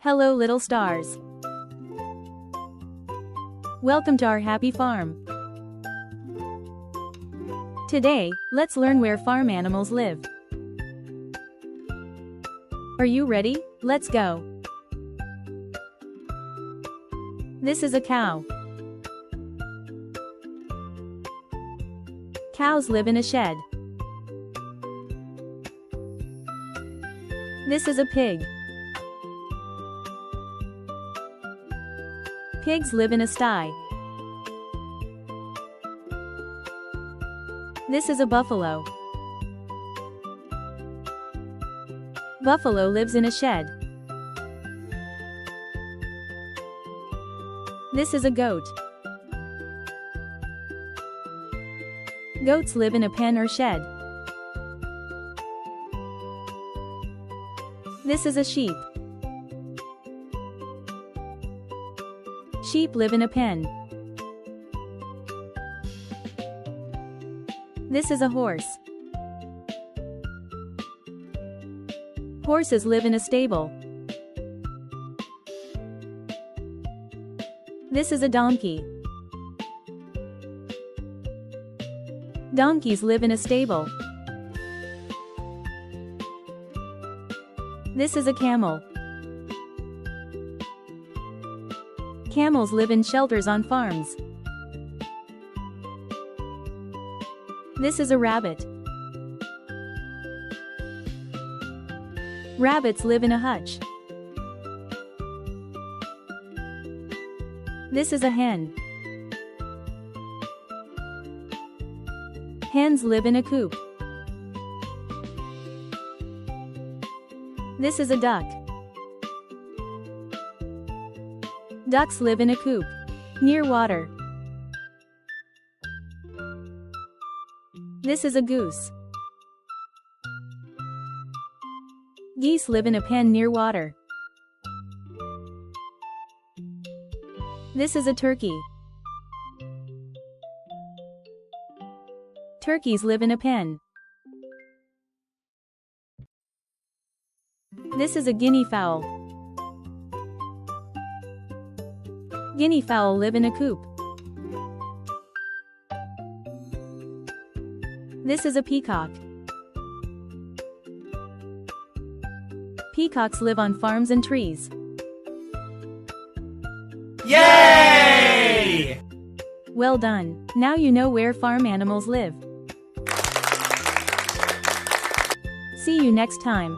Hello little stars. Welcome to our happy farm. Today, let's learn where farm animals live. Are you ready? Let's go. This is a cow. Cows live in a shed. This is a pig. Pigs live in a sty. This is a buffalo. Buffalo lives in a shed. This is a goat. Goats live in a pen or shed. This is a sheep. Sheep live in a pen. This is a horse. Horses live in a stable. This is a donkey. Donkeys live in a stable. This is a camel. Camels live in shelters on farms. This is a rabbit. Rabbits live in a hutch. This is a hen. Hens live in a coop. This is a duck. Ducks live in a coop, near water. This is a goose. Geese live in a pen near water. This is a turkey. Turkeys live in a pen. This is a guinea fowl. Guinea fowl live in a coop. This is a peacock. Peacocks live on farms and trees. Yay! Well done. Now you know where farm animals live. See you next time.